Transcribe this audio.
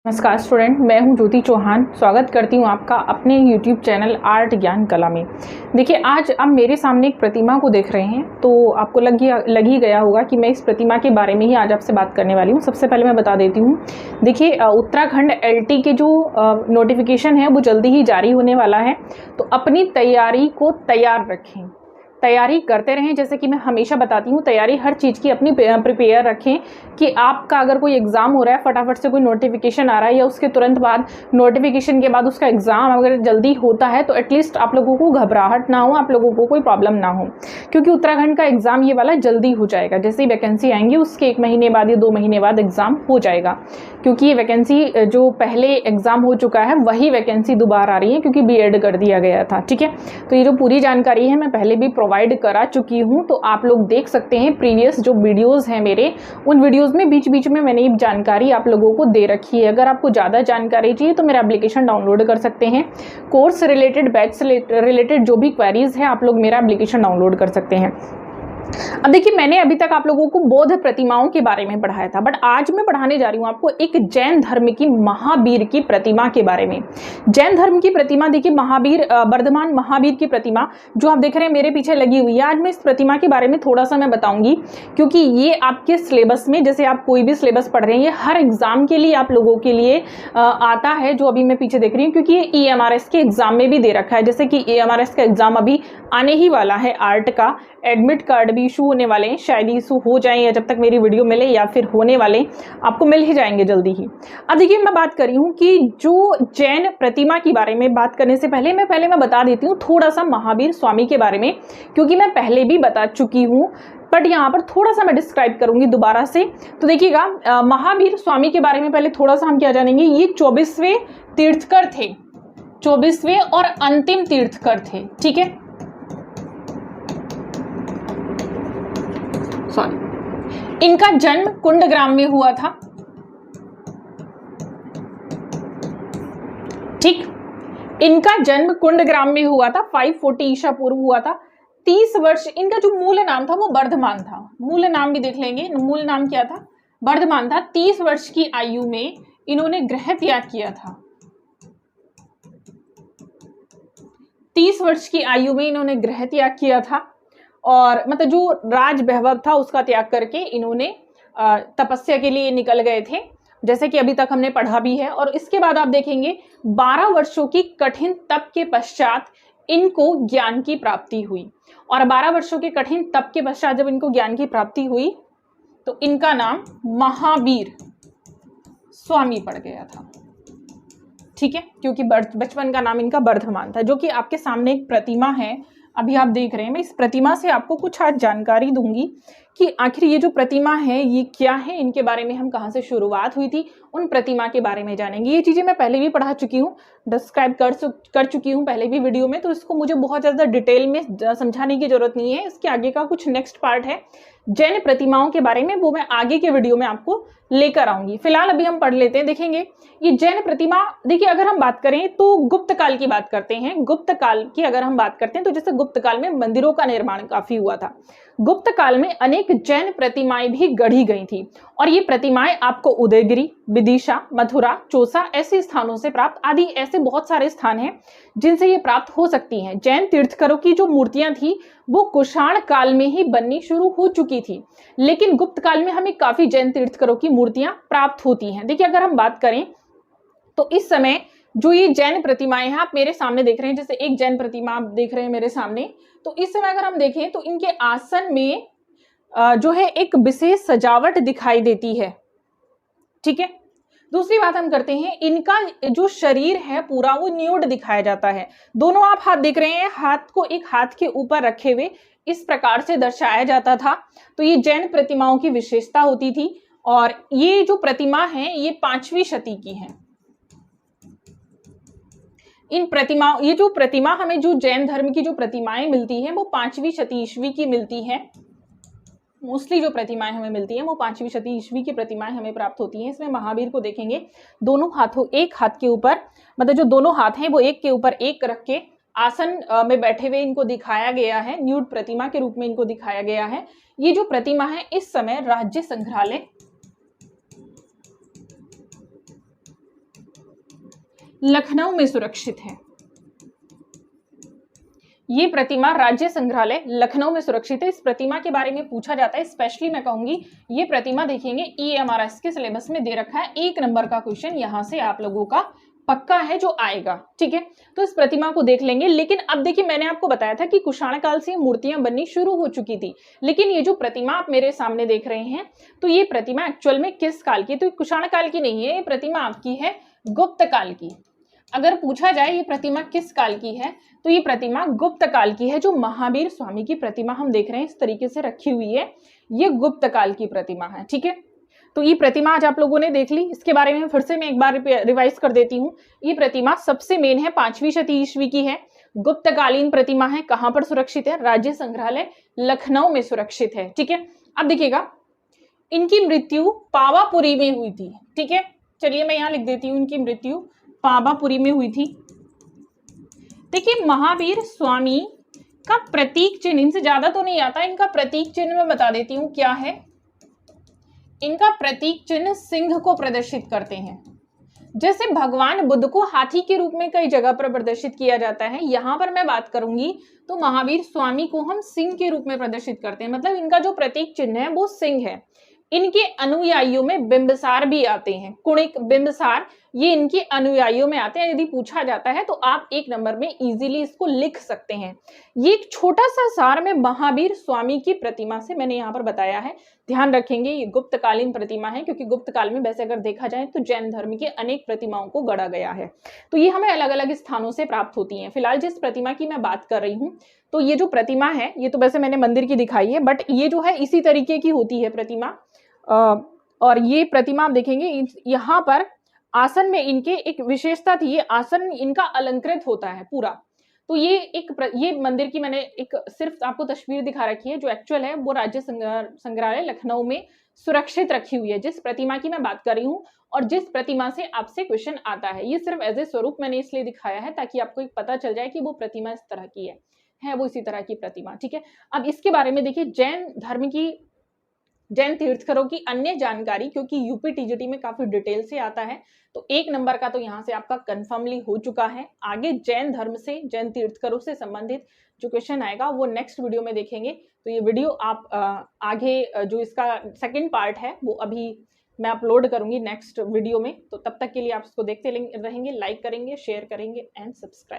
नमस्कार स्टूडेंट, मैं हूं ज्योति चौहान। स्वागत करती हूं आपका अपने YouTube चैनल आर्ट ज्ञान कला में। देखिए, आज आप मेरे सामने एक प्रतिमा को देख रहे हैं तो आपको लग ही गया होगा कि मैं इस प्रतिमा के बारे में ही आज आपसे बात करने वाली हूं। सबसे पहले मैं बता देती हूं, देखिए उत्तराखंड LT के जो नोटिफिकेशन है वो जल्दी ही जारी होने वाला है, तो अपनी तैयारी को तैयार रखें, तैयारी करते रहें। जैसे कि मैं हमेशा बताती हूँ, तैयारी हर चीज़ की अपनी प्रिपेयर रखें कि आपका अगर कोई एग्ज़ाम हो रहा है, फटाफट से कोई नोटिफिकेशन आ रहा है या उसके तुरंत बाद नोटिफिकेशन के बाद उसका एग्ज़ाम अगर जल्दी होता है तो एटलीस्ट आप लोगों को घबराहट ना हो, आप लोगों को कोई प्रॉब्लम ना हो, क्योंकि उत्तराखंड का एग्ज़ाम ये वाला जल्दी हो जाएगा। जैसे ही वैकेंसी आएंगी उसके 1 महीने बाद या 2 महीने बाद एग्ज़ाम हो जाएगा, क्योंकि ये वैकेंसी जो पहले एग्ज़ाम हो चुका है वही वैकेंसी दोबारा आ रही है, क्योंकि BEd कर दिया गया था। ठीक है, तो ये जो पूरी जानकारी है मैं पहले भी प्रोवाइड करा चुकी हूँ, तो आप लोग देख सकते हैं प्रीवियस जो वीडियोस हैं मेरे, उन वीडियोस में बीच बीच में मैंने ये जानकारी आप लोगों को दे रखी है। अगर आपको ज़्यादा जानकारी चाहिए तो मेरा एप्लीकेशन डाउनलोड कर सकते हैं। कोर्स रिलेटेड, बैच रिलेटेड जो भी क्वेरीज है आप लोग मेरा एप्लीकेशन डाउनलोड कर सकते हैं। अब देखिए, मैंने अभी तक आप लोगों को बौद्ध प्रतिमाओं के बारे में पढ़ाया था, बट आज मैं पढ़ाने जा रही हूँ आपको एक जैन धर्म की महावीर की प्रतिमा के बारे में। जैन धर्म की प्रतिमा, देखिए महावीर, वर्धमान महावीर की प्रतिमा जो आप देख रहे हैं मेरे पीछे लगी हुई है। आज मैं इस प्रतिमा के बारे में थोड़ा सा मैं बताऊंगी, क्योंकि ये आपके सिलेबस में, जैसे आप कोई भी सिलेबस पढ़ रहे हैं, ये हर एग्जाम के लिए आप लोगों के लिए आता है, जो अभी मैं पीछे देख रही हूँ, क्योंकि ये EMRS के एग्जाम में भी दे रखा है। जैसे कि EMRS का एग्जाम अभी आने ही वाला है, आर्ट का एडमिट कार्ड भी इशू होने वाले हैं, शायद इशू हो जाएं या जब तक मेरी वीडियो मिले या फिर होने वाले, आपको मिल ही जाएंगे जल्दी ही। अब देखिए, मैं बात कर रही हूँ कि जो जैन प्रतिमा के बारे में बात करने से पहले मैं बता देती हूँ थोड़ा सा महावीर स्वामी के बारे में, क्योंकि मैं पहले भी बता चुकी हूँ, बट यहाँ पर थोड़ा सा मैं डिस्क्राइब करूंगी दोबारा से। तो देखिएगा, महावीर स्वामी के बारे में पहले थोड़ा सा हम क्या जानेंगे। ये 24वें तीर्थकर थे, 24वें और अंतिम तीर्थकर थे। ठीक है, इनका जन्म कुंडग्राम में हुआ था। ठीक, इनका जन्म कुंडग्राम में हुआ था, 540 ईसा पूर्व हुआ था। 30 वर्ष, इनका जो मूल नाम था वो वर्धमान था। मूल नाम भी देख लेंगे, मूल नाम क्या था, वर्धमान था। 30 वर्ष की आयु में इन्होंने गृह त्याग किया था। 30 वर्ष की आयु में इन्होंने गृह त्याग किया था, और मतलब जो राज वैभव था उसका त्याग करके इन्होंने तपस्या के लिए निकल गए थे, जैसे कि अभी तक हमने पढ़ा भी है। और इसके बाद आप देखेंगे 12 वर्षों की कठिन तप के पश्चात इनको ज्ञान की प्राप्ति हुई, और 12 वर्षों के कठिन तप के पश्चात जब इनको ज्ञान की प्राप्ति हुई तो इनका नाम महावीर स्वामी पड़ गया था। ठीक है, क्योंकि बचपन का नाम इनका वर्धमान था, जो कि आपके सामने एक प्रतिमा है अभी आप देख रहे हैं। मैं इस प्रतिमा से आपको कुछ आज जानकारी दूंगी कि आखिर ये जो प्रतिमा है ये क्या है, इनके बारे में हम कहाँ से शुरुआत हुई थी, उन प्रतिमा के बारे में जानेंगे। ये चीज़ें मैं पहले भी पढ़ा चुकी हूँ, डिस्क्राइब कर चुकी हूँ पहले भी वीडियो में, तो इसको मुझे बहुत ज़्यादा डिटेल में समझाने की जरूरत नहीं है। इसके आगे का कुछ नेक्स्ट पार्ट है जैन प्रतिमाओं के बारे में, वो मैं आगे के वीडियो में आपको लेकर आऊंगी। फिलहाल अभी हम पढ़ लेते हैं। देखेंगे ये जैन प्रतिमा, देखिए अगर हम बात करें तो गुप्त काल की बात करते हैं। गुप्त काल की अगर हम बात करते हैं तो जैसे गुप्त काल में मंदिरों का निर्माण काफी हुआ था, गुप्त काल में अनेक जैन प्रतिमाएं भी गढ़ी गई थी, और ये प्रतिमाएं आपको उदयगिरी, विदिशा, मथुरा, चौसा ऐसे स्थानों से प्राप्त, आदि ऐसे बहुत सारे स्थान हैं जिनसे ये प्राप्त हो सकती हैं। जैन तीर्थकरों की जो मूर्तियां थी वो कुषाण काल में ही बननी शुरू हो चुकी थी, लेकिन गुप्त काल में हमें काफी जैन तीर्थकरों की मूर्तियां प्राप्त होती हैं। देखिए, अगर हम बात करें तो इस समय जो ये जैन प्रतिमाएं हैं आप मेरे सामने देख रहे हैं, जैसे एक जैन प्रतिमा आप देख रहे हैं मेरे सामने, तो इस समय अगर हम देखें तो इनके आसन में जो है एक विशेष सजावट दिखाई देती है। ठीक है, दूसरी बात हम करते हैं, इनका जो शरीर है पूरा वो न्यूड दिखाया जाता है। दोनों आप हाथ देख रहे हैं, हाथ को एक हाथ के ऊपर रखे हुए इस प्रकार से दर्शाया जाता था। तो ये जैन प्रतिमाओं की विशेषता होती थी, और ये जो प्रतिमा है ये 5वीं शती की है। इन प्रतिमाओं, ये जो प्रतिमा हमें जो जैन धर्म की जो प्रतिमाएं मिलती हैं वो 5वीं शती ईस्वी की मिलती है। मोस्टली जो प्रतिमाएं हमें मिलती हैं वो 5वीं शती ईस्वी की प्रतिमाएं हमें प्राप्त होती हैं। इसमें महावीर को देखेंगे, दोनों हाथों, एक हाथ के ऊपर, मतलब जो दोनों हाथ हैं वो एक के ऊपर एक रख के आसन में बैठे हुए इनको दिखाया गया है, न्यूड प्रतिमा के रूप में इनको दिखाया गया है। ये जो प्रतिमा है इस समय राज्य संग्रहालय लखनऊ में सुरक्षित है। ये प्रतिमा राज्य संग्रहालय लखनऊ में सुरक्षित है। इस प्रतिमा के बारे में पूछा जाता है, स्पेशली मैं कहूंगी ये प्रतिमा देखेंगे EMRS के सिलेबस में दे रखा है, 1 नंबर का क्वेश्चन यहां से आप लोगों का पक्का है जो आएगा, ठीक है। तो इस प्रतिमा को देख लेंगे। लेकिन अब देखिए, मैंने आपको बताया था कि कुषाण काल से मूर्तियां बननी शुरू हो चुकी थी, लेकिन ये जो प्रतिमा आप मेरे सामने देख रहे हैं, तो ये प्रतिमा एक्चुअल में किस काल की? तो कुषाण काल की नहीं है, ये प्रतिमा आपकी है गुप्त काल की। अगर पूछा जाए ये प्रतिमा किस काल की है, तो ये प्रतिमा गुप्त काल की है। जो महावीर स्वामी की प्रतिमा हम देख रहे हैं इस तरीके से रखी हुई है, ये गुप्त काल की प्रतिमा है, ठीक है। तो ये प्रतिमा आज आप लोगों ने देख ली। इसके बारे में फिर से मैं एक बार रिवाइज कर देती हूँ। ये प्रतिमा सबसे मेन है, 5वीं शती ईस्वी की है, गुप्तकालीन प्रतिमा है। कहां पर सुरक्षित है? राज्य संग्रहालय लखनऊ में सुरक्षित है, ठीक है। अब देखिएगा, इनकी मृत्यु पावापुरी में हुई थी, ठीक है। चलिए मैं यहां लिख देती हूँ, इनकी मृत्यु पावापुरी में हुई थी। देखिए, महावीर स्वामी का प्रतीक चिन्ह, इनसे ज्यादा तो नहीं आता, इनका प्रतीक चिन्ह मैं बता देती हूँ क्या है। इनका प्रतीक चिन्ह सिंह को प्रदर्शित करते हैं। जैसे भगवान बुद्ध को हाथी के रूप में कई जगह पर प्रदर्शित किया जाता है, यहां पर मैं बात करूंगी तो महावीर स्वामी को हम सिंह के रूप में प्रदर्शित करते हैं। मतलब इनका जो प्रतीक चिन्ह है वो सिंह है। इनके अनुयायियों में बिंबिसार भी आते हैं, कुणिक, बिंबिसार, ये इनके अनुयायियों में आते हैं। यदि पूछा जाता है तो आप 1 नंबर में इजीली इसको लिख सकते हैं। ये एक छोटा सा सार में महावीर स्वामी की प्रतिमा से मैंने यहाँ पर बताया है। ध्यान रखेंगे ये गुप्तकालीन प्रतिमा है, क्योंकि गुप्त काल में वैसे अगर देखा जाए तो जैन धर्म की अनेक प्रतिमाओं को गढ़ा गया है, तो ये हमें अलग अलग स्थानों से प्राप्त होती हैं। फिलहाल जिस प्रतिमा की मैं बात कर रही हूँ, तो ये जो प्रतिमा है, ये तो वैसे मैंने मंदिर की दिखाई है, बट ये जो है इसी तरीके की होती है प्रतिमा। और ये प्रतिमा आप देखेंगे, यहाँ पर आसन में इनके एक विशेषता थी, ये आसन इनका अलंकृत होता है पूरा। तो ये मंदिर की मैंने एक सिर्फ आपको तस्वीर दिखा रखी है, जो एक्चुअल है वो राज्य संग्रहालय लखनऊ में सुरक्षित रखी हुई है, जिस प्रतिमा की मैं बात कर रही हूँ और जिस प्रतिमा से आपसे क्वेश्चन आता है। ये सिर्फ एज ए स्वरूप मैंने इसलिए दिखाया है ताकि आपको एक पता चल जाए कि वो प्रतिमा इस तरह की है वो इसी तरह की प्रतिमा, ठीक है। अब इसके बारे में देखिए, जैन तीर्थंकरों की अन्य जानकारी, क्योंकि यूपी टीजीटी में काफी डिटेल से आता है, तो 1 नंबर का तो यहाँ से आपका कंफर्मली हो चुका है। आगे जैन धर्म से, जैन तीर्थंकरों से संबंधित जो क्वेश्चन आएगा वो नेक्स्ट वीडियो में देखेंगे। तो ये वीडियो आप आगे जो इसका सेकंड पार्ट है वो अभी मैं अपलोड करूंगी नेक्स्ट वीडियो में। तो तब तक के लिए आप इसको देखते रहेंगे, लाइक करेंगे, शेयर करेंगे एंड सब्सक्राइब।